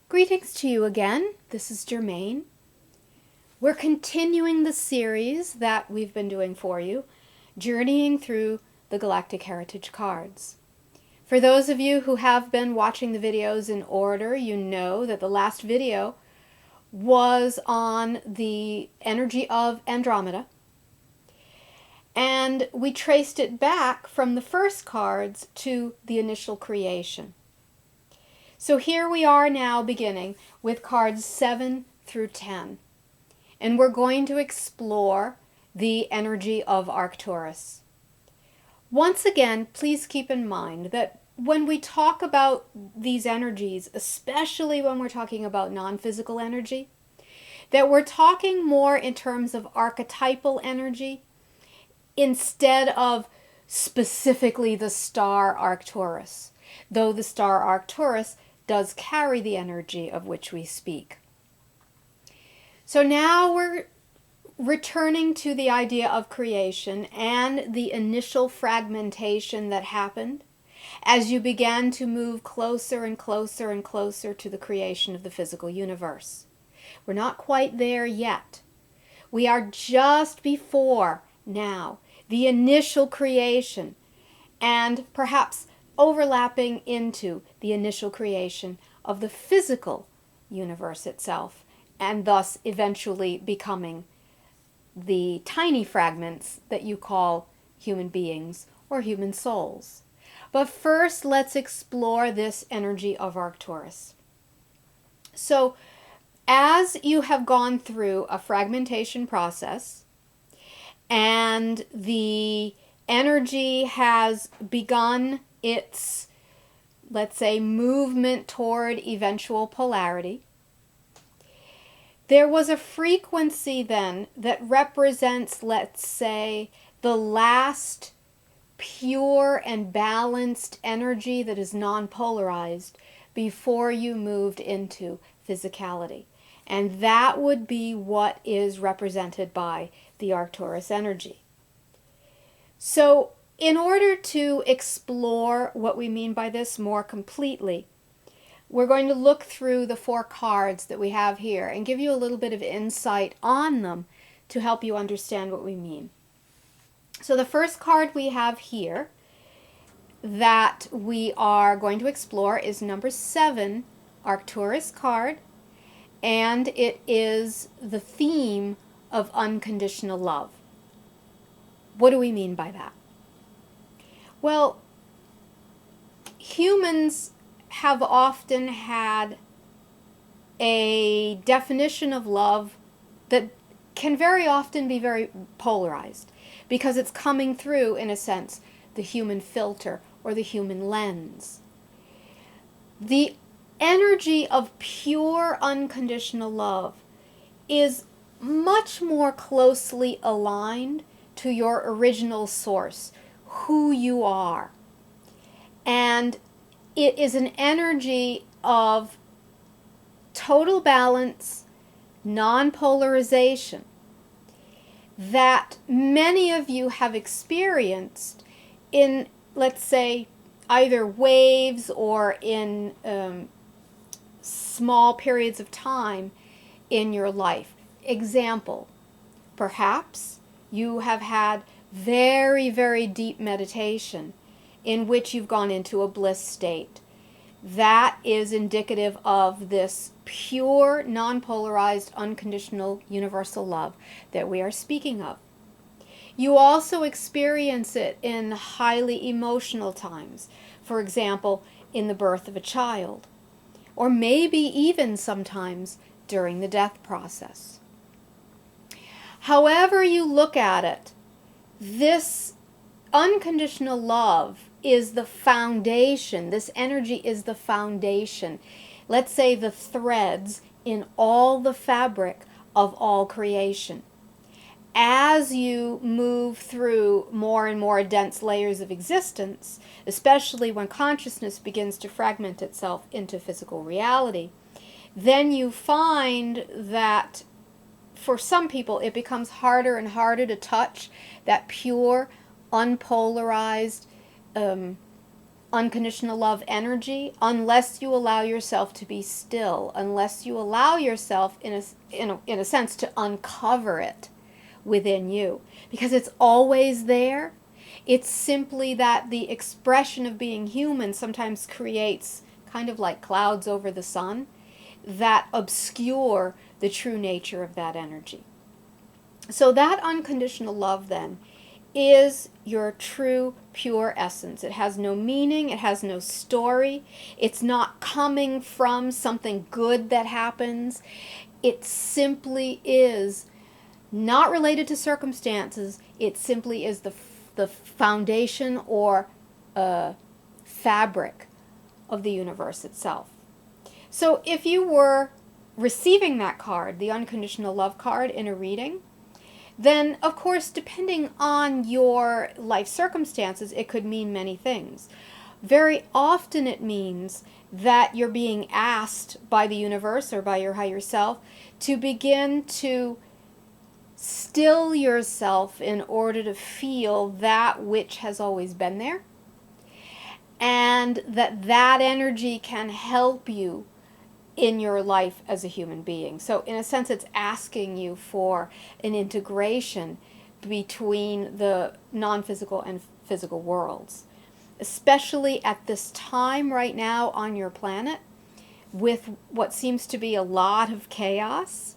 Greetings to you again. This is Germane. We're continuing the series that we've been doing for you, journeying through the Galactic Heritage Cards. For those of you who have been watching the videos in order, you know that the last video was on the energy of Andromeda, and we traced it back from the first cards to the initial creation. So here we are now beginning with cards 7 through 10. And we're going to explore the energy of Arcturus. Once again, please keep in mind that when we talk about these energies, especially when we're talking about non-physical energy, that we're talking more in terms of archetypal energy instead of specifically the star Arcturus, though the star Arcturus does carry the energy of which we speak. So now we're returning to the idea of creation and the initial fragmentation that happened as you began to move closer and closer and closer to the creation of the physical universe. We're not quite there yet. We are just before now the initial creation and perhaps overlapping into the initial creation of the physical universe itself, and thus eventually becoming the tiny fragments that you call human beings or human souls. But first, let's explore this energy of Arcturus. So, as you have gone through a fragmentation process, and the energy has begun its, let's say, movement toward eventual polarity, there was a frequency then that represents, let's say, the last pure and balanced energy that is non-polarized before you moved into physicality. And that would be what is represented by the Arcturus energy. So, in order to explore what we mean by this more completely, we're going to look through the 4 cards that we have here and give you a little bit of insight on them to help you understand what we mean. So the first card we have here that we are going to explore is number 7, Arcturus card, and it is the theme of unconditional love. What do we mean by that? Well, humans have often had a definition of love that can very often be very polarized because it's coming through, in a sense, the human filter or the human lens. The energy of pure unconditional love is much more closely aligned to your original source, who you are. And it is an energy of total balance, non-polarization, that many of you have experienced in, let's say, either waves or in small periods of time in your life. Example, perhaps you have had very, very deep meditation in which you've gone into a bliss state. That is indicative of this pure, non-polarized, unconditional, universal love that we are speaking of. You also experience it in highly emotional times, for example, in the birth of a child, or maybe even sometimes during the death process. However you look at it, this unconditional love is the foundation. This energy is the foundation. Let's say the threads in all the fabric of all creation. As you move through more and more dense layers of existence, especially when consciousness begins to fragment itself into physical reality, then you find that for some people it becomes harder and harder to touch that pure, unpolarized unconditional love energy unless you allow yourself to be still, unless you allow yourself, in a sense, to uncover it within you. Because it's always there. It's simply that the expression of being human sometimes creates kind of like clouds over the sun that obscure the true nature of that energy. So that unconditional love then is your true, pure essence. It has no meaning, it has no story, it's not coming from something good that happens. It simply is not related to circumstances. It simply is the foundation or fabric of the universe itself. So if you were receiving that card, the unconditional love card, in a reading, then, of course, depending on your life circumstances, it could mean many things. Very often it means that you're being asked by the universe or by your higher self to begin to still yourself in order to feel that which has always been there, and that energy can help you in your life as a human being. So in a sense, it's asking you for an integration between the non-physical and physical worlds, especially at this time right now on your planet with what seems to be a lot of chaos.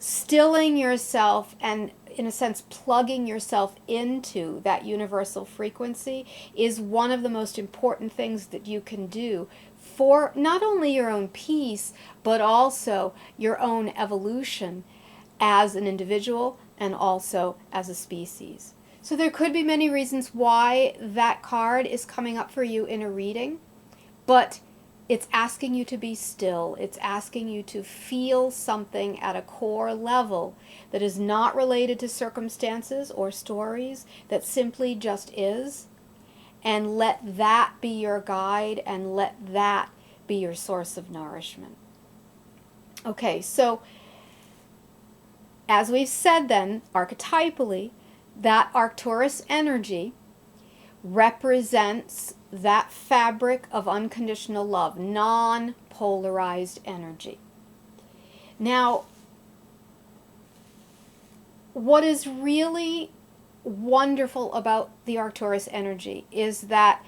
Stilling yourself and, in a sense, plugging yourself into that universal frequency is one of the most important things that you can do for not only your own peace, but also your evolution as an individual and also as a species. So there could be many reasons why that card is coming up for you in a reading, but it's asking you to be still. It's asking you to feel something at a core level that is not related to circumstances or stories, that simply just is, and let that be your guide and let that be your source of nourishment. Okay, so as we've said then, archetypally, that Arcturus energy represents that fabric of unconditional love, non-polarized energy. Now, what is really wonderful about the Arcturus energy is that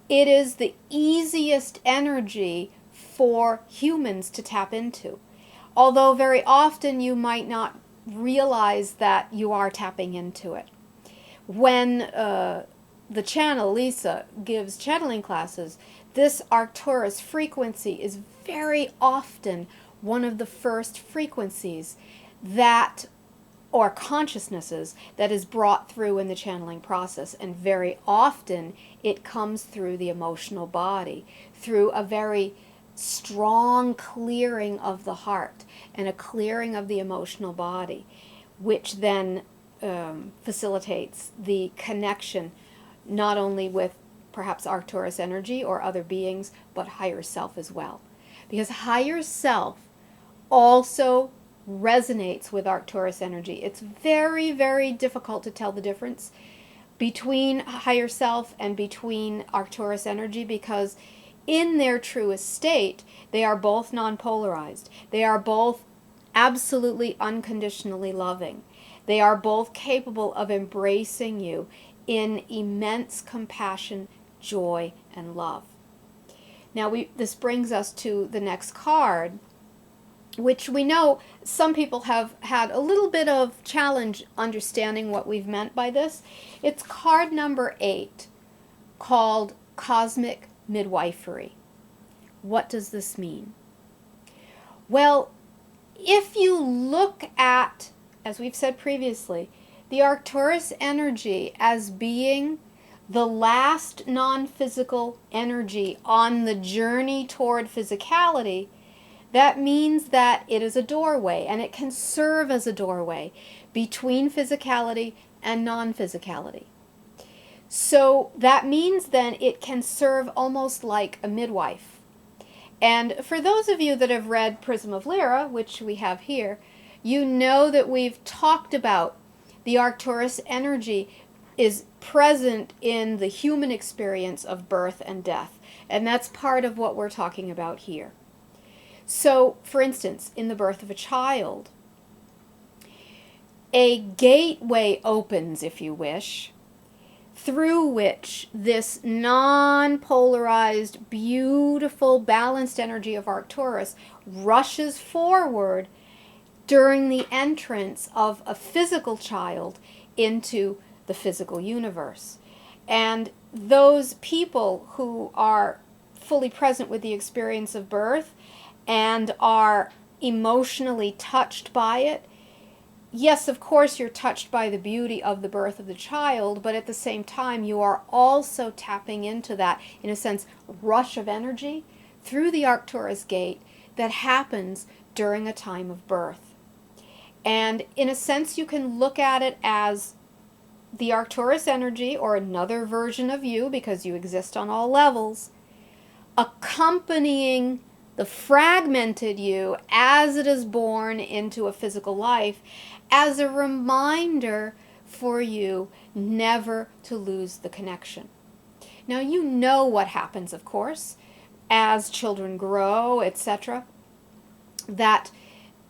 it is the easiest energy for humans to tap into. Although very often you might not realize that you are tapping into it. When the channel, Lyssa, gives channeling classes, this Arcturus frequency is very often one of the first frequencies that, or consciousnesses, that is brought through in the channeling process. And very often it comes through the emotional body, through a very strong clearing of the heart and a clearing of the emotional body, which then facilitates the connection not only with perhaps Arcturus energy or other beings, but higher self as well. Because higher self also resonates with Arcturus energy. It's very, very difficult to tell the difference between higher self and between Arcturus energy, because in their truest state, they are both non-polarized. They are both absolutely unconditionally loving. They are both capable of embracing you in immense compassion, joy, and love. Now, this brings us to the next card, which we know some people have had a little bit of challenge understanding what we've meant by this. It's card number 8, called Cosmic Midwifery. What does this mean? Well, if you look at, as we've said previously, the Arcturus energy as being the last non-physical energy on the journey toward physicality, that means that it is a doorway, and it can serve as a doorway between physicality and non-physicality. So that means then it can serve almost like a midwife. And for those of you that have read Prism of Lyra, which we have here, you know that we've talked about the Arcturus energy is present in the human experience of birth and death. And that's part of what we're talking about here. So, for instance, in the birth of a child, a gateway opens, if you wish, through which this non-polarized, beautiful, balanced energy of Arcturus rushes forward during the entrance of a physical child into the physical universe. And those people who are fully present with the experience of birth and are emotionally touched by it, yes, of course, you're touched by the beauty of the birth of the child, but at the same time, you are also tapping into that, in a sense, rush of energy through the Arcturus gate that happens during a time of birth. And in a sense, you can look at it as the Arcturus energy, or another version of you, because you exist on all levels, accompanying the fragmented you as it is born into a physical life, as a reminder for you never to lose the connection. Now, you know what happens, of course, as children grow, etc., that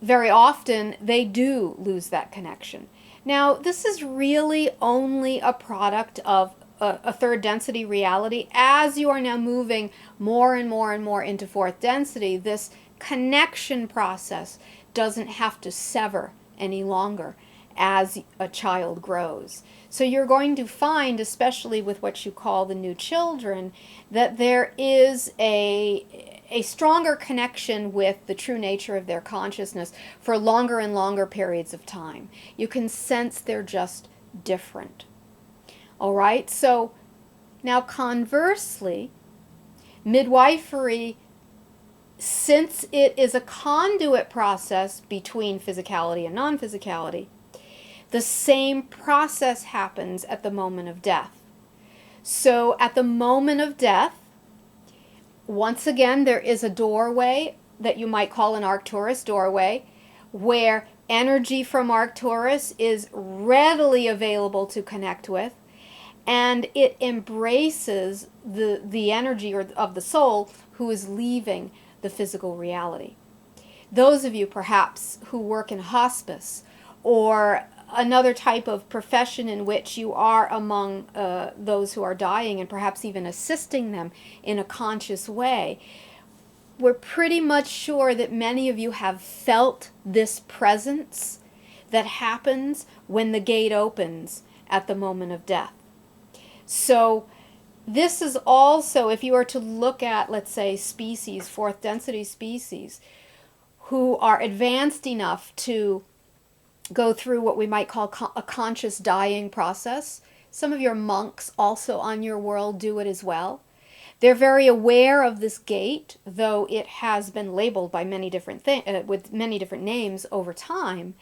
very often they do lose that connection. Now, this is really only a product of a third density reality. As you are now moving more and more and more into fourth density, this connection process doesn't have to sever any longer as a child grows. So you're going to find, especially with what you call the new children, that there is a stronger connection with the true nature of their consciousness for longer and longer periods of time. You can sense they're just different. All right, so now conversely, midwifery, since it is a conduit process between physicality and non-physicality, the same process happens at the moment of death. So at the moment of death, once again, there is a doorway that you might call an Arcturus doorway, where energy from Arcturus is readily available to connect with, and it embraces the energy of the soul who is leaving the physical reality. Those of you perhaps who work in hospice or another type of profession in which you are among those who are dying and perhaps even assisting them in a conscious way, we're pretty much sure that many of you have felt this presence that happens when the gate opens at the moment of death. So this is also, if you are to look at, let's say, species, fourth density species, who are advanced enough to go through what we might call a conscious dying process. Some of your monks also on your world do it as well. They're very aware of this gate, though it has been labeled by many different with many different names over time.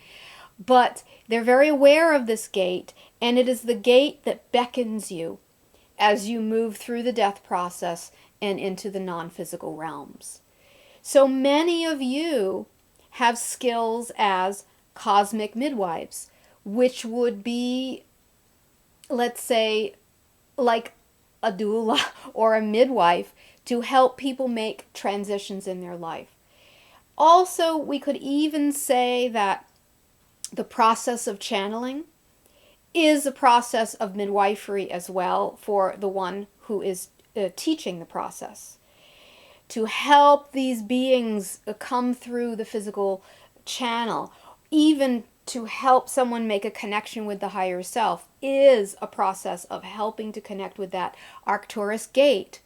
But they're very aware of this gate, and it is the gate that beckons you as you move through the death process and into the non-physical realms. So many of you have skills as cosmic midwives, which would be, let's say, like a doula or a midwife to help people make transitions in their life. Also, we could even say that the process of channeling is a process of midwifery as well for the one who is teaching the process. To help these beings come through the physical channel, even to help someone make a connection with the higher self, is a process of helping to connect with that Arcturus gate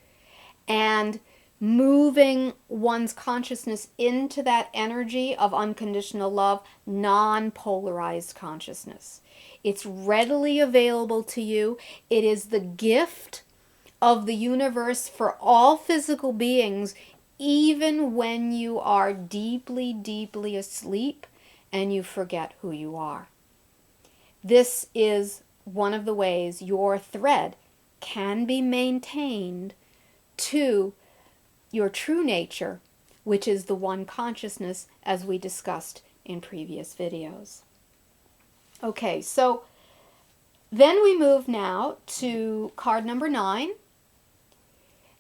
and moving one's consciousness into that energy of unconditional love, non-polarized consciousness. It's readily available to you. It is the gift of the universe for all physical beings, even when you are deeply, deeply asleep and you forget who you are. This is one of the ways your thread can be maintained to your true nature, which is the one consciousness, as we discussed in previous videos. Okay, so Then we move now to card number 9.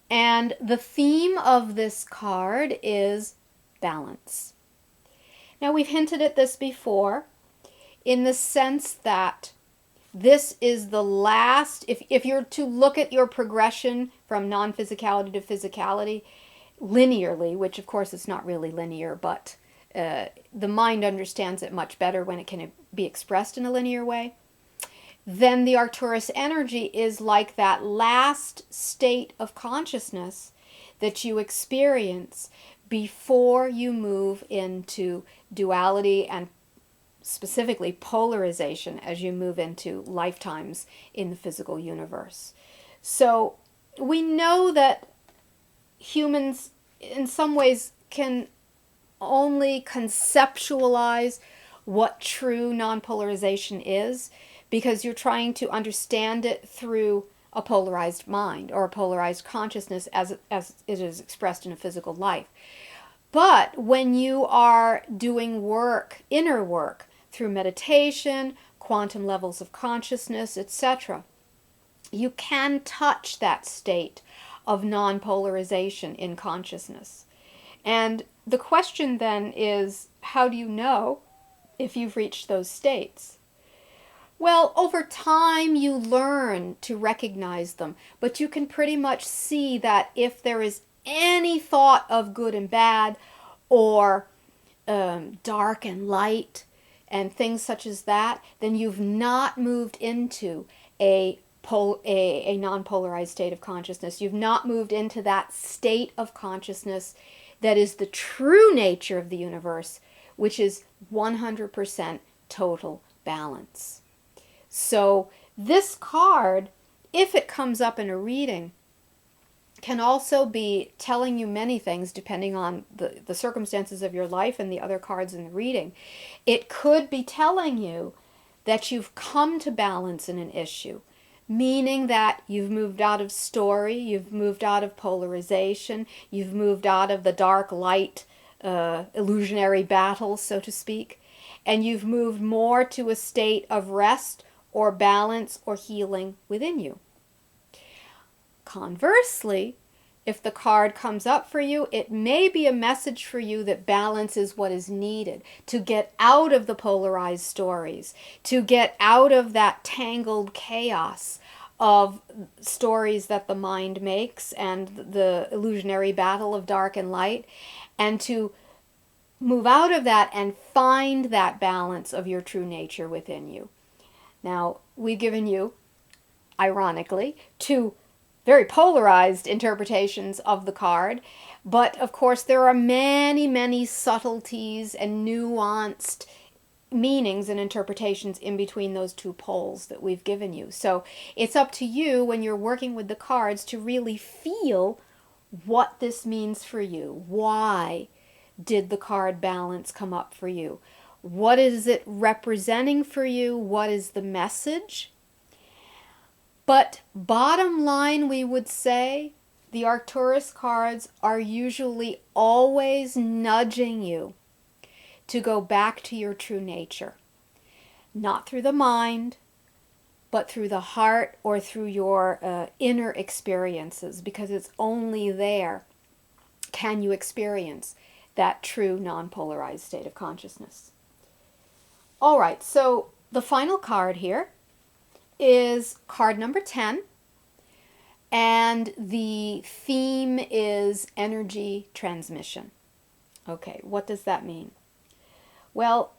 And the theme of this card is balance. Now, we've hinted at this before in the sense that this is the last, if you're to look at your progression from non-physicality to physicality linearly, which of course it's not really linear, but the mind understands it much better when it can be expressed in a linear way, then the Arcturus energy is like that last state of consciousness that you experience before you move into duality and specifically polarization as you move into lifetimes in the physical universe. So we know that humans in some ways can only conceptualize what true non-polarization is because you're trying to understand it through a polarized mind or a polarized consciousness as it is expressed in a physical life. But when you are doing work, inner work, through meditation, quantum levels of consciousness, etc., you can touch that state of non-polarization in consciousness. And the question then is, how do you know if you've reached those states? Well, over time you learn to recognize them, but you can pretty much see that if there is any thought of good and bad or dark and light and things such as that, then you've not moved into a non-polarized state of consciousness. You've not moved into that state of consciousness that is the true nature of the universe, which is 100% total balance. So this card, if it comes up in a reading, can also be telling you many things depending on the circumstances of your life and the other cards in the reading. It could be telling you that you've come to balance in an issue, meaning that you've moved out of story, you've moved out of polarization, you've moved out of the dark light illusionary battle, so to speak, and you've moved more to a state of rest or balance or healing within you. Conversely, if the card comes up for you, it may be a message for you that balance is what is needed to get out of the polarized stories, to get out of that tangled chaos of stories that the mind makes and the illusionary battle of dark and light, and to move out of that and find that balance of your true nature within you. Now, we've given you, ironically, two very polarized interpretations of the card, but of course there are many, many subtleties and nuanced meanings and interpretations in between those two poles that we've given you. So it's up to you when you're working with the cards to really feel what this means for you. Why did the card balance come up for you? What is it representing for you? What is the message? But bottom line, we would say the Arcturus cards are usually always nudging you to go back to your true nature. Not through the mind, but through the heart or through your inner experiences, because it's only there can you experience that true non-polarized state of consciousness. All right, so the final card here is card number 10, and the theme is energy transmission. Okay, what does that mean? Well,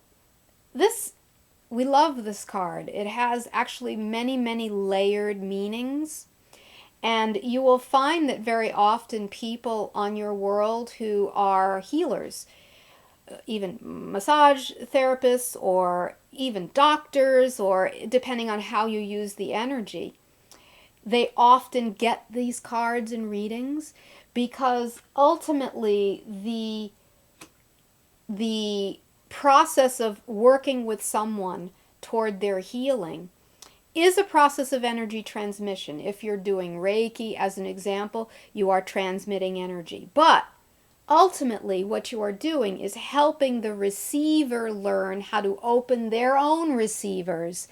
we love this card. It has actually many, many layered meanings, and you will find that very often people on your world who are healers, even massage therapists or even doctors, or depending on how you use the energy, they often get these cards in readings because ultimately the process of working with someone toward their healing is a process of energy transmission. If you're doing Reiki, as an example, you are transmitting energy. But ultimately, what you are doing is helping the receiver learn how to open their own receivers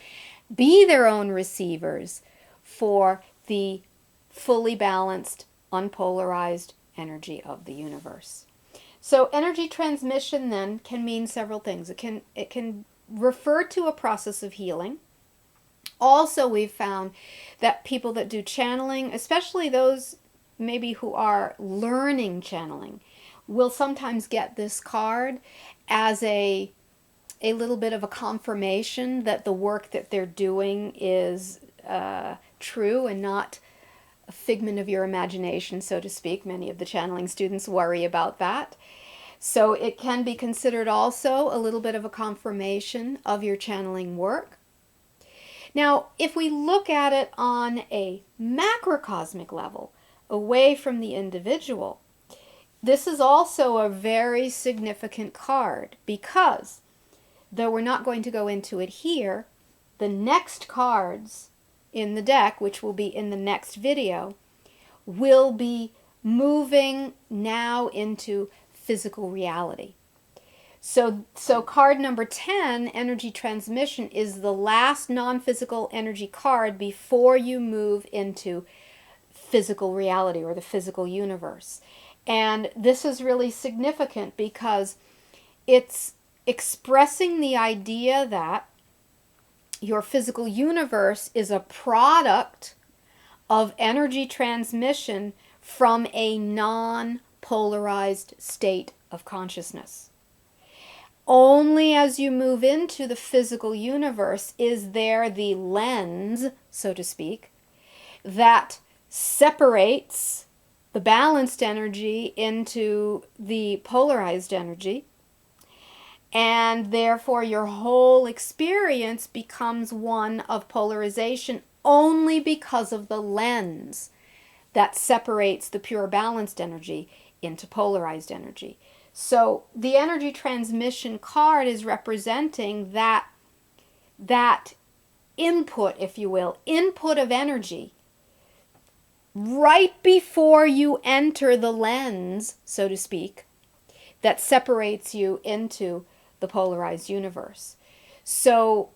be their own receivers for the fully balanced, unpolarized energy of the universe. So energy transmission then can mean several things. It can refer to a process of healing. Also, we've found that people that do channeling, especially those maybe who are learning channeling, will sometimes get this card as a little bit of a confirmation that the work that they're doing is true and not a figment of your imagination, so to speak. Many of the channeling students worry about that. So it can be considered also a little bit of a confirmation of your channeling work. Now, if we look at it on a macrocosmic level, away from the individual, this is also a very significant card because, though we're not going to go into it here, the next cards in the deck, which will be in the next video, will be moving now into physical reality. So card number 10, Energy Transmission, is the last non-physical energy card before you move into physical reality or the physical universe. And this is really significant because it's expressing the idea that your physical universe is a product of energy transmission from a non-polarized state of consciousness. Only as you move into the physical universe is there the lens, so to speak, that separates the balanced energy into the polarized energy, and therefore your whole experience becomes one of polarization only because of the lens that separates the pure balanced energy into polarized energy. So the energy transmission card is representing that input, if you will, input of energy right before you enter the lens, so to speak, that separates you into the polarized universe. So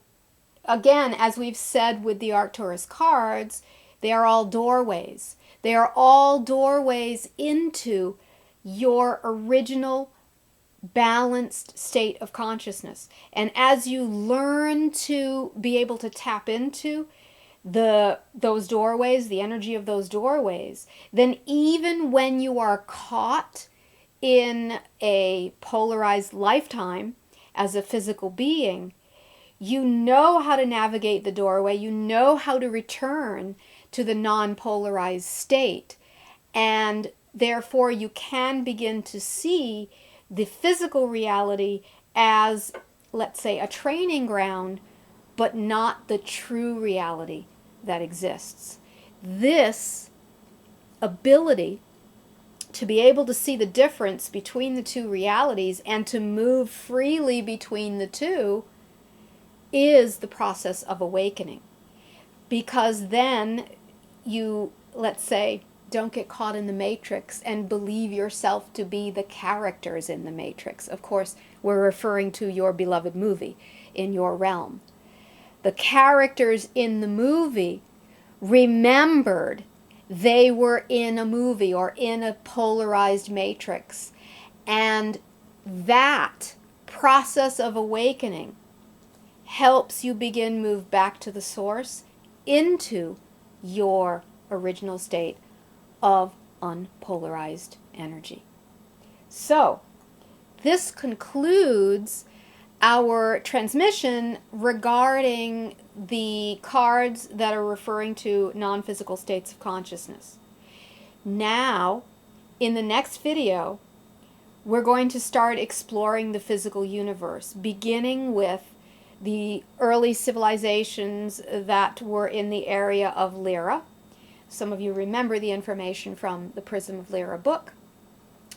again, as we've said with the Arcturus cards, they are all doorways. They are all doorways into your original balanced state of consciousness. And as you learn to be able to tap into those doorways, the energy of those doorways, then even when you are caught in a polarized lifetime as a physical being, you know how to navigate the doorway, you know how to return to the non-polarized state, and therefore you can begin to see the physical reality as, let's say, a training ground, but not the true reality that exists. This ability to be able to see the difference between the two realities and to move freely between the two is the process of awakening. Because then you, let's say, don't get caught in the matrix and believe yourself to be the characters in the matrix. Of course, we're referring to your beloved movie, In Your Realm. The characters in the movie remembered they were in a movie or in a polarized matrix. And that process of awakening helps you begin move back to the source, into your original state of unpolarized energy. So, this concludes our transmission regarding the cards that are referring to non-physical states of consciousness. Now, in the next video, we're going to start exploring the physical universe, beginning with the early civilizations that were in the area of Lyra. Some of you remember the information from the Prism of Lyra book.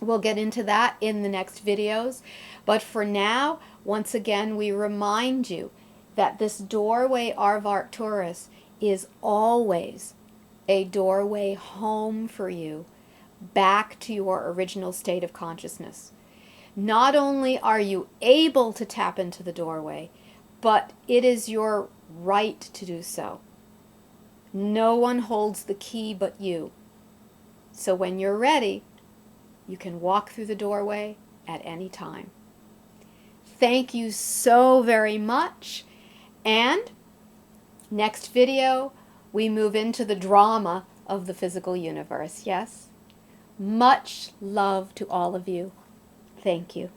We'll get into that in the next videos. But for now, once again, we remind you that this doorway of Arcturus is always a doorway home for you, back to your original state of consciousness. Not only are you able to tap into the doorway, but it is your right to do so. No one holds the key but you. So when you're ready, you can walk through the doorway at any time. Thank you so very much. And next video, we move into the drama of the physical universe, yes? Much love to all of you. Thank you.